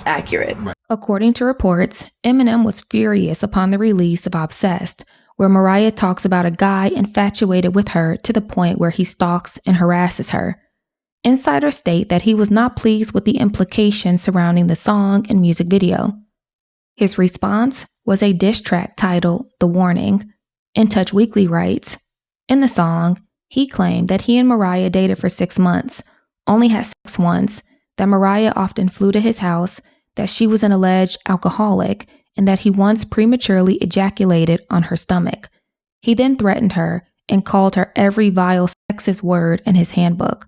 accurate. According to reports, Eminem was furious upon the release of Obsessed, where Mariah talks about a guy infatuated with her to the point where he stalks and harasses her. Insiders state that he was not pleased with the implications surrounding the song and music video. His response was a diss track titled The Warning. In Touch Weekly writes, in the song, he claimed that he and Mariah dated for 6 months, only had sex once, that Mariah often flew to his house, that she was an alleged alcoholic, and that he once prematurely ejaculated on her stomach. He then threatened her and called her every vile sexist word in his handbook.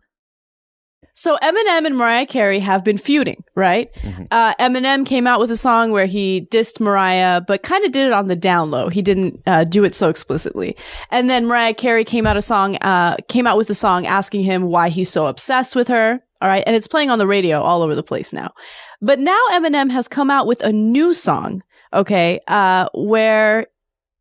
So Eminem and Mariah Carey have been feuding, right? Mm-hmm. Eminem came out with a song where he dissed Mariah, but kind of did it on the down low. He didn't do it so explicitly. And then Mariah Carey came out with a song asking him why he's so obsessed with her. All right. And it's playing on the radio all over the place now. But now Eminem has come out with a new song, okay, where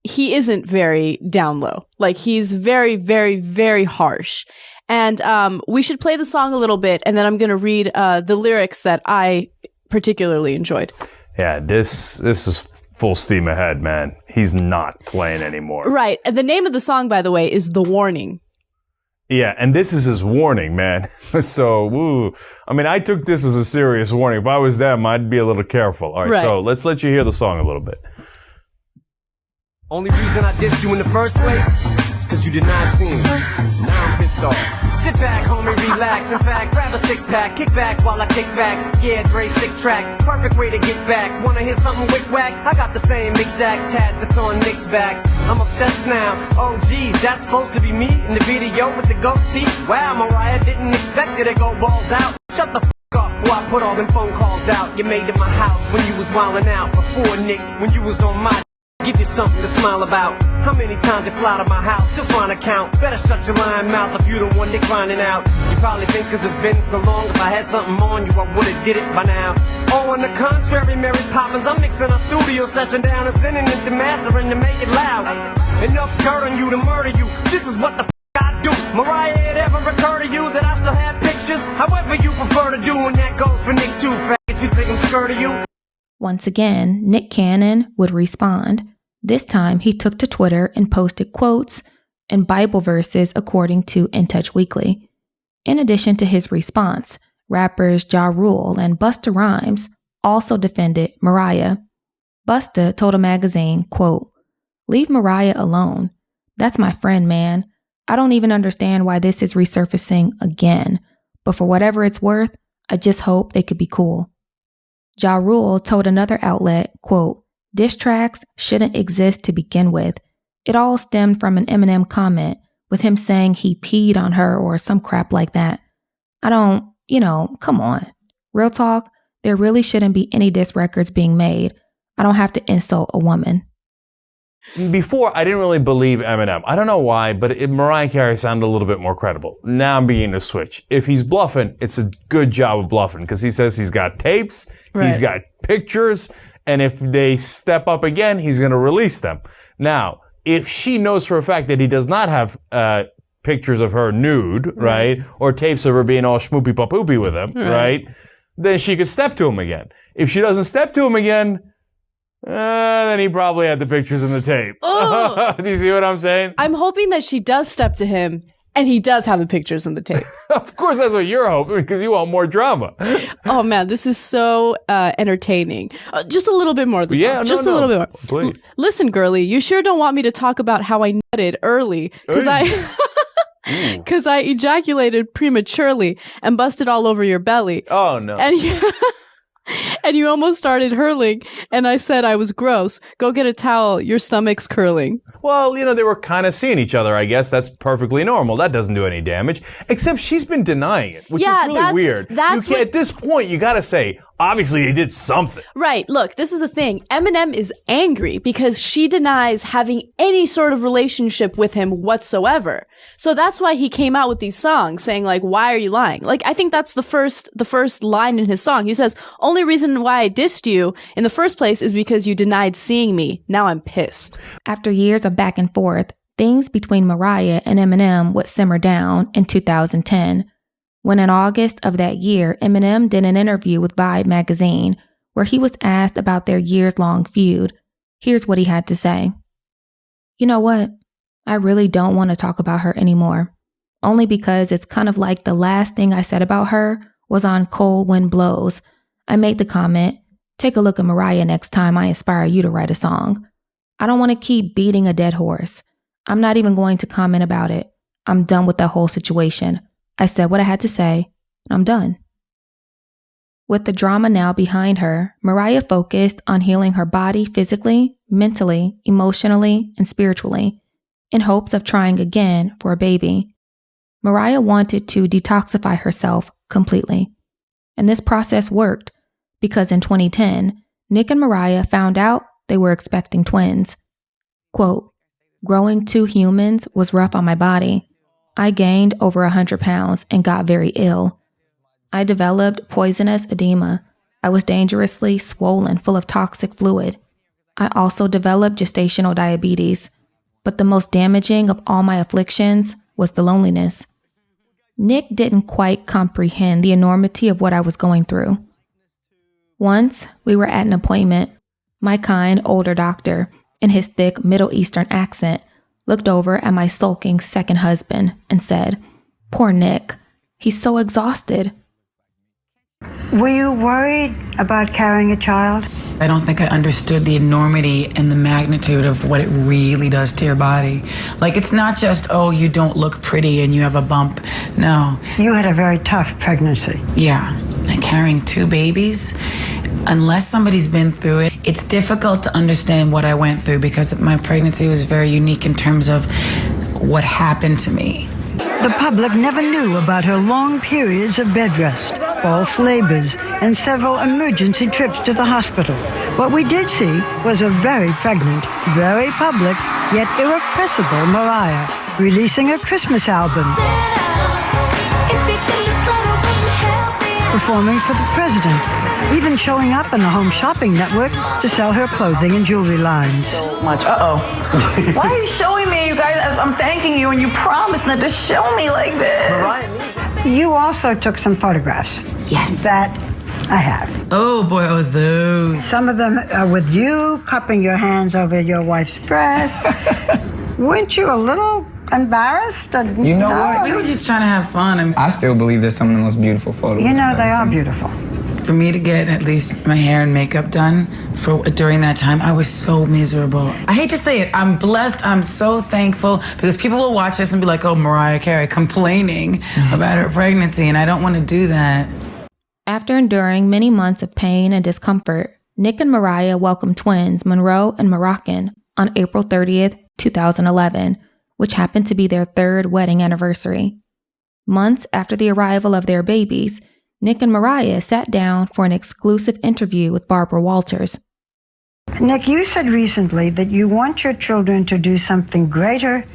he isn't very down low. Like, he's very, very, very harsh. And we should play the song a little bit, and then I'm going to read the lyrics that I particularly enjoyed. Yeah, this is full steam ahead, man. He's not playing anymore. Right. And the name of the song, by the way, is The Warning. Yeah, and this is his warning, man. So, woo. I mean, I took this as a serious warning. If I was them, I'd be a little careful. All right, so let's let you hear the song a little bit. Only reason I dissed you in the first place is because you did not see me. Now I'm pissed off. Sit back, homie, relax. In fact, grab a six-pack, kick back while I kick facts. Yeah, Dre, sick track, perfect way to get back. Wanna hear something wick-wack? I got the same exact tat that's on Nick's back. I'm obsessed now. Oh, gee, that's supposed to be me in the video with the goatee? Wow, Mariah didn't expect it to go balls out. Shut the f*** up before I put all them phone calls out. You made it my house when you was wildin' out. Before, Nick, when you was on my give you something to smile about. How many times you fly to my house, still trying to count. Better shut your lying mouth if you the one Nick finding out. You probably think cause it's been so long, if I had something on you, I would've did it by now. Oh, on the contrary, Mary Poppins, I'm mixing a studio session down and sending it to mastering to make it loud. Enough dirt on you to murder you, this is what the f*** I do. Mariah, it ever occur to you that I still have pictures? However you prefer to do, and that goes for Nick too, faggot, you think I'm scared of you? Once again, Nick Cannon would respond. This time, he took to Twitter and posted quotes and Bible verses according to In Touch Weekly. In addition to his response, rappers Ja Rule and Busta Rhymes also defended Mariah. Busta told a magazine, quote, "Leave Mariah alone. That's my friend, man. I don't even understand why this is resurfacing again. But for whatever it's worth, I just hope they could be cool." Ja Rule told another outlet, quote, "Diss tracks shouldn't exist to begin with. It all stemmed from an Eminem comment with him saying he peed on her or some crap like that. I don't, come on. Real talk, there really shouldn't be any diss records being made. I don't have to insult a woman. Before, I didn't really believe Eminem. I don't know why, but Mariah Carey sounded a little bit more credible. Now I'm beginning to switch. If he's bluffing, it's a good job of bluffing because he says he's got tapes, he's got pictures, and if they step up again, he's going to release them. Now, if she knows for a fact that he does not have pictures of her nude, right? Or tapes of her being all schmoopy-papoopy with him, right? Then she could step to him again. If she doesn't step to him again, then he probably had the pictures in the tape. Oh. Do you see what I'm saying? I'm hoping that she does step to him and he does have the pictures in the tape. Of course, that's what you're hoping because you want more drama. Oh, man, this is so entertaining. Just a little bit more. A little bit more. Please. Listen, girlie, you sure don't want me to talk about how I nutted early because because I ejaculated prematurely and busted all over your belly. Oh, no. And you almost started hurling, and I said I was gross. Go get a towel. Your stomach's curling. Well, they were kind of seeing each other, I guess. That's perfectly normal. That doesn't do any damage. Except she's been denying it, which is really weird. At this point, you got to say, obviously, he did something. Right. Look, this is the thing. Eminem is angry because she denies having any sort of relationship with him whatsoever. So that's why he came out with these songs saying, like, why are you lying? Like, I think that's the first line in his song. He says, only reason why I dissed you in the first place is because you denied seeing me. Now I'm pissed. After years of back and forth, things between Mariah and Eminem would simmer down in 2010. When in August of that year, Eminem did an interview with Vibe magazine where he was asked about their years-long feud. Here's what he had to say. You know what? I really don't want to talk about her anymore. Only because it's kind of like the last thing I said about her was on Cold Wind Blows. I made the comment, take a look at Mariah next time I inspire you to write a song. I don't want to keep beating a dead horse. I'm not even going to comment about it. I'm done with that whole situation. I said what I had to say, and I'm done. With the drama now behind her, Mariah focused on healing her body physically, mentally, emotionally, and spiritually, in hopes of trying again for a baby. Mariah wanted to detoxify herself completely. And this process worked, because in 2010, Nick and Mariah found out they were expecting twins. Quote, growing 2 humans was rough on my body. I gained over 100 pounds and got very ill. I developed poisonous edema. I was dangerously swollen, full of toxic fluid. I also developed gestational diabetes. But the most damaging of all my afflictions was the loneliness. Nick didn't quite comprehend the enormity of what I was going through. Once, we were at an appointment. My kind older doctor, in his thick Middle Eastern accent, looked over at my sulking second husband and said, poor Nick, he's so exhausted. Were you worried about carrying a child? I don't think I understood the enormity and the magnitude of what it really does to your body. Like, it's not just, oh, you don't look pretty and you have a bump. No. You had a very tough pregnancy. Yeah. And carrying 2 babies, unless somebody's been through it, it's difficult to understand what I went through because my pregnancy was very unique in terms of what happened to me. The public never knew about her long periods of bed rest, false labors, and several emergency trips to the hospital. What we did see was a very pregnant, very public, yet irrepressible Mariah releasing a Christmas album, performing for the president, even showing up on the Home Shopping Network to sell her clothing and jewelry lines. So much. Why are you showing me, you guys? I'm thanking you, and you promised not to show me like this. You also took some photographs. Yes. That I have. Oh boy, those. Some of them are with you cupping your hands over your wife's breast. Weren't you a little embarrassed? You know what? We were just trying to have fun. I still believe they're some of the most beautiful photos. You know, they are beautiful. For me to get at least my hair and makeup done during that time, I was so miserable. I hate to say it, I'm blessed, I'm so thankful, because people will watch this and be like, oh, Mariah Carey complaining about her pregnancy, and I don't want to do that. After enduring many months of pain and discomfort, Nick and Mariah welcomed twins Monroe and Moroccan on April 30th, 2011, which happened to be their 3rd wedding anniversary. Months after the arrival of their babies, Nick and Mariah sat down for an exclusive interview with Barbara Walters. Nick, you said recently that you want your children to do something greater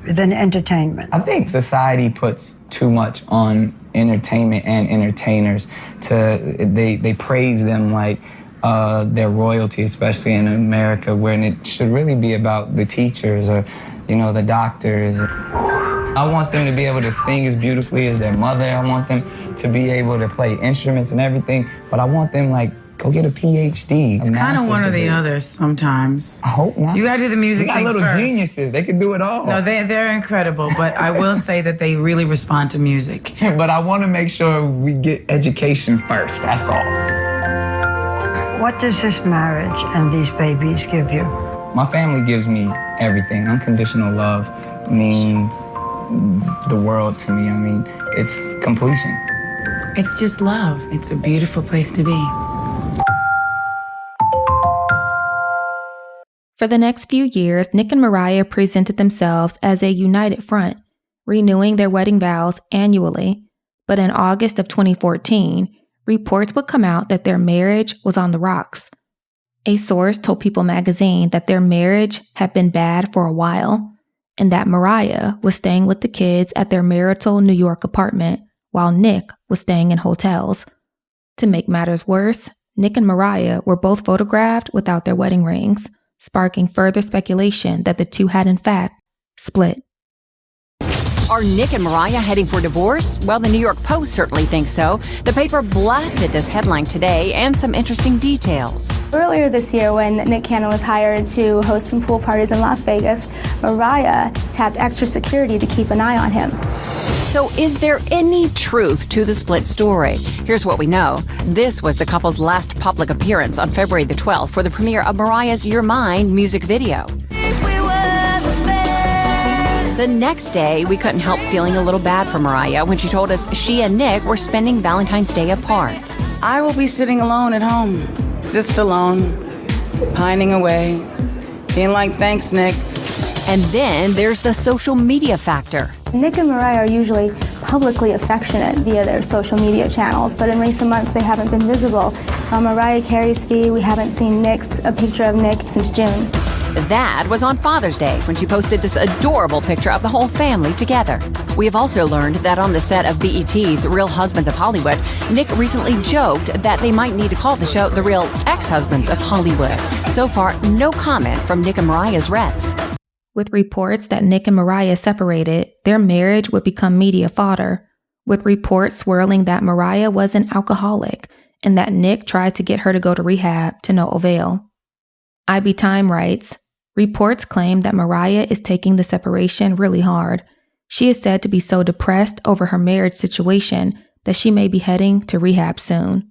than entertainment. I think society puts too much on entertainment and entertainers. They praise them like they're royalty, especially in America, where it should really be about the teachers or, the doctors. I want them to be able to sing as beautifully as their mother. I want them to be able to play instruments and everything, but I want them go get a PhD. It's kind of one or the other sometimes. I hope not. You gotta do the music We got thing little first. geniuses. They can do it all. No, they're incredible, but I will say that they really respond to music. But I want to make sure we get education first. That's all. What does this marriage and these babies give you? My family gives me everything. Unconditional love means the world to me. I mean, it's completion. It's just love. It's a beautiful place to be. For the next few years, Nick and Mariah presented themselves as a united front, renewing their wedding vows annually. But in August of 2014, reports would come out that their marriage was on the rocks. A source told People magazine that their marriage had been bad for a while, and that Mariah was staying with the kids at their Marital New York apartment, while Nick was staying in hotels. To make matters worse, Nick and Mariah were both photographed without their wedding rings, sparking further speculation that the two had in fact split. Are Nick and Mariah heading for divorce? Well, the New York Post certainly thinks so. The paper blasted this headline today and some interesting details. Earlier this year, when Nick Cannon was hired to host some pool parties in Las Vegas, Mariah tapped extra security to keep an eye on him. So is there any truth to the split story? Here's what we know. This was the couple's last public appearance on February the 12th for the premiere of Mariah's You're Mine music video. The next day, we couldn't help feeling a little bad for Mariah when she told us she and Nick were spending Valentine's Day apart. I will be sitting alone at home, just alone, pining away, being like, thanks, Nick. And then there's the social media factor. Nick and Mariah are usually publicly affectionate via their social media channels, but in recent months they haven't been visible. On Mariah Carey's feed, we haven't seen a picture of Nick since June. That was on Father's Day when she posted this adorable picture of the whole family together. We have also learned that on the set of BET's Real Husbands of Hollywood, Nick recently joked that they might need to call the show The Real Ex-Husbands of Hollywood. So far, no comment from Nick and Mariah's reps. With reports that Nick and Mariah separated, their marriage would become media fodder, with reports swirling that Mariah was an alcoholic and that Nick tried to get her to go to rehab to no avail. IB Time writes, reports claim that Mariah is taking the separation really hard. She is said to be so depressed over her marriage situation that she may be heading to rehab soon.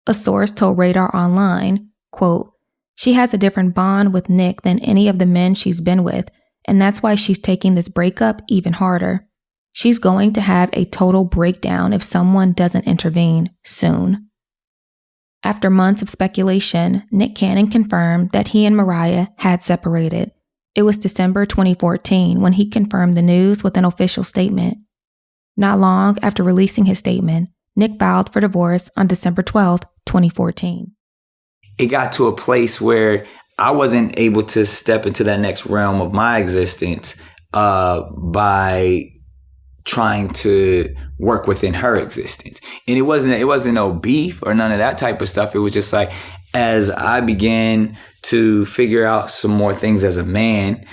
A source told Radar Online, quote, she has a different bond with Nick than any of the men she's been with, and that's why she's taking this breakup even harder. She's going to have a total breakdown if someone doesn't intervene soon. After months of speculation, Nick Cannon confirmed that he and Mariah had separated. It was December 2014 when he confirmed the news with an official statement. Not long after releasing his statement, Nick filed for divorce on December 12, 2014. It got to a place where I wasn't able to step into that next realm of my existence by trying to work within her existence. And it wasn't no beef or none of that type of stuff. It was just like, as I began to figure out some more things as a man,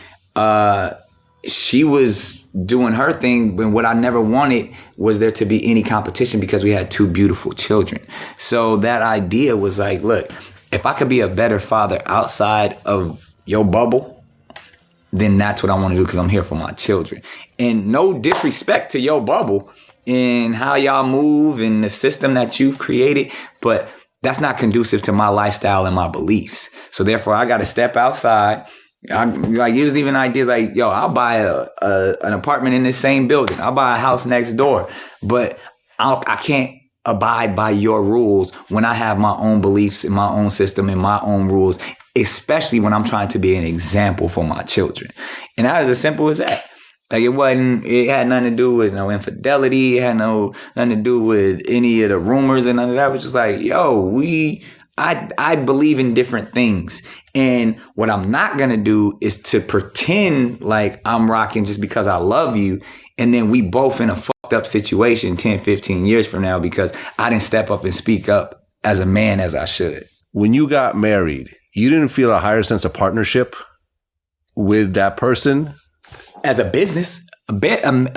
she was doing her thing, and what I never wanted was there to be any competition because we had two beautiful children. So that idea was like, look, if I could be a better father outside of your bubble, then that's what I want to do because I'm here for my children. And no disrespect to your bubble and how y'all move and the system that you've created, but that's not conducive to my lifestyle and my beliefs. So therefore, I got to step outside. Like, it was even ideas like, yo, I'll buy an apartment in this same building. I'll buy a house next door, but I can't abide by your rules when I have my own beliefs and my own system and my own rules, especially when I'm trying to be an example for my children. And that is as simple as that. Like it had nothing to do with no infidelity. It had nothing to do with any of the rumors and none of that. It was just like, yo, I believe in different things. And what I'm not going to do is to pretend like I'm rocking just because I love you. And then we both in a fucked up situation 10, 15 years from now because I didn't step up and speak up as a man as I should. When you got married, you didn't feel a higher sense of partnership with that person? As a business, a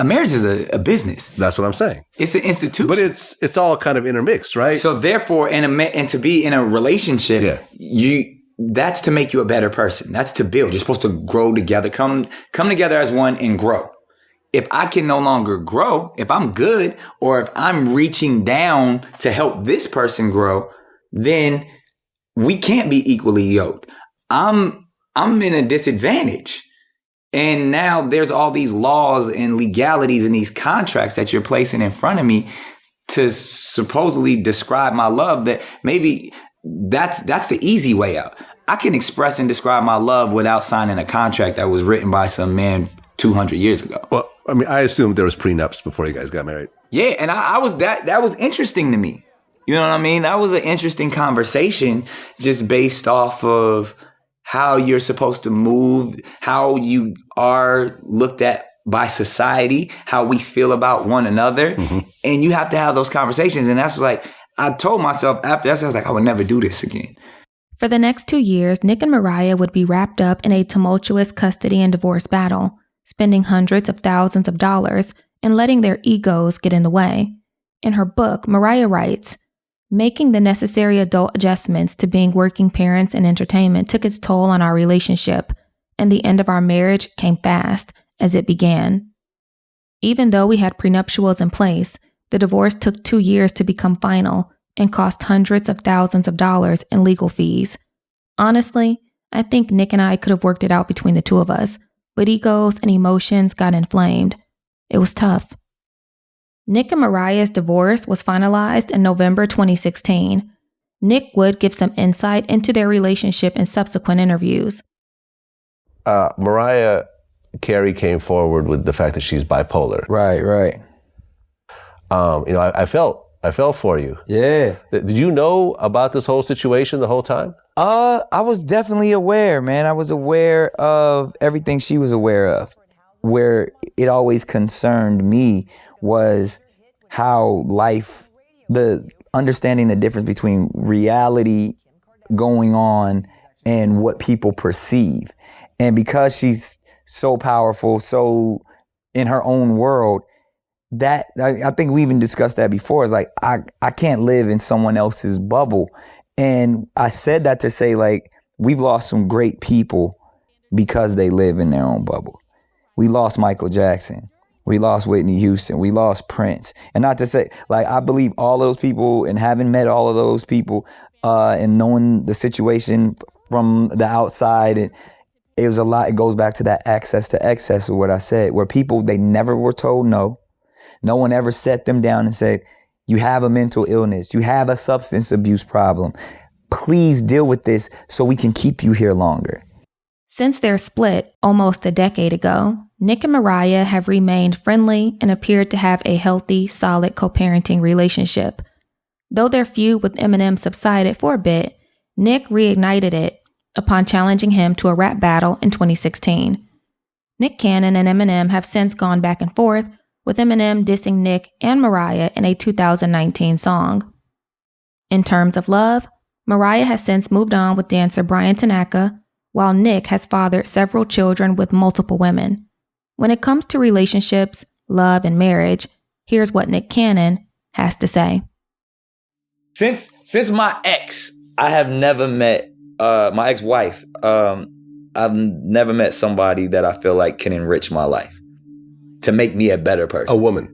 marriage is a business. That's what I'm saying. It's an institution. But it's all kind of intermixed, right? So therefore, and to be in a relationship, that's to make you a better person. That's to build. You're supposed to grow together, come together as one and grow. If I can no longer grow, if I'm good, or if I'm reaching down to help this person grow, then we can't be equally yoked. I'm in a disadvantage. And now there's all these laws and legalities and these contracts that you're placing in front of me to supposedly describe my love, that maybe that's the easy way out. I can express and describe my love without signing a contract that was written by some man 200 years ago. Well, I mean, I assumed there was prenups before you guys got married. Yeah, and I was that was interesting to me. You know what I mean? That was an interesting conversation just based off of how you're supposed to move, how you are looked at by society, how we feel about one another. Mm-hmm. And you have to have those conversations. And that's like, I told myself after that, I was like, I would never do this again. For the next 2 years, Nick and Mariah would be wrapped up in a tumultuous custody and divorce battle, spending hundreds of thousands of dollars and letting their egos get in the way. In her book, Mariah writes, "Making the necessary adult adjustments to being working parents and entertainment took its toll on our relationship, and the end of our marriage came fast as it began. Even though we had prenuptials in place, the divorce took 2 years to become final and cost hundreds of thousands of dollars in legal fees. Honestly, I think Nick and I could have worked it out between the two of us, but egos and emotions got inflamed. It was tough." Nick and Mariah's divorce was finalized in November 2016. Nick would give some insight into their relationship in subsequent interviews. Mariah Carey came forward with the fact that she's bipolar. Right. I felt for you. Yeah. Did you know about this whole situation the whole time? I was definitely aware, man. I was aware of everything she was aware of. Where it always concerned me was how life, the understanding the difference between reality going on and what people perceive. And because she's so powerful, so in her own world, that I think we even discussed that before. It's like, I can't live in someone else's bubble. And I said that to say, like, we've lost some great people because they live in their own bubble. We lost Michael Jackson. We lost Whitney Houston. We lost Prince. And not to say, like, I believe all those people, and having met all of those people and knowing the situation from the outside, it was a lot. It goes back to that access to excess of what I said, where people, they never were told no. No one ever sat them down and said, you have a mental illness. You have a substance abuse problem. Please deal with this so we can keep you here longer. Since their split almost a decade ago, Nick and Mariah have remained friendly and appeared to have a healthy, solid co-parenting relationship. Though their feud with Eminem subsided for a bit, Nick reignited it upon challenging him to a rap battle in 2016. Nick Cannon and Eminem have since gone back and forth, with Eminem dissing Nick and Mariah in a 2019 song. In terms of love, Mariah has since moved on with dancer Brian Tanaka, while Nick has fathered several children with multiple women. When it comes to relationships, love, and marriage, here's what Nick Cannon has to say. Since my ex, I have never met my ex-wife. I've never met somebody that I feel like can enrich my life to make me a better person. A woman.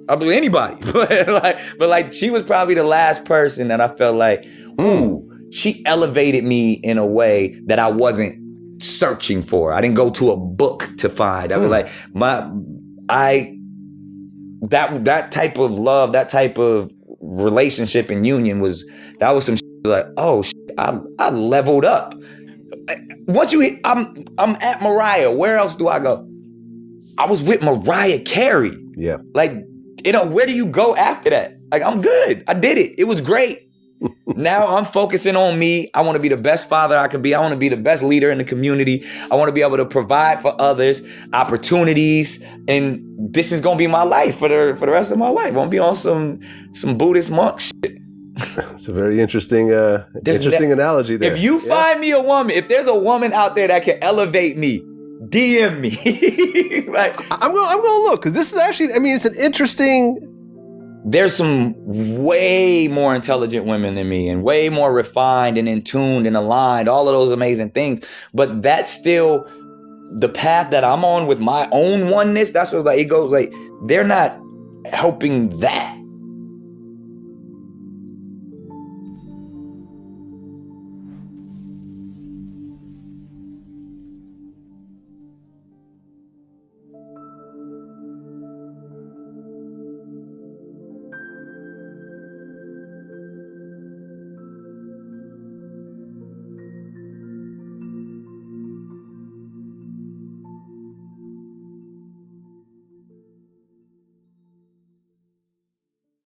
I believe anybody, but like she was probably the last person that I felt like, ooh, she elevated me in a way that I wasn't searching for. I didn't go to a book to find. I was like, that type of love, that type of relationship and union was some like, oh, I leveled up. Once you hit, I'm at Mariah. Where else do I go? I was with Mariah Carey. Yeah. Like, where do you go after that? Like, I'm good. I did it. It was great. Now I'm focusing on me. I want to be the best father I can be. I want to be the best leader in the community. I want to be able to provide for others opportunities. And this is going to be my life for the rest of my life. I want to be on some Buddhist monk shit. It's a very interesting analogy there. If you find me a woman, if there's a woman out there that can elevate me, DM me. Like, I'm going to look, because this is actually, I mean, it's an interesting... There's some way more intelligent women than me and way more refined and in tune and aligned, all of those amazing things. But that's still the path that I'm on with my own oneness. That's what it goes like, they're not helping that.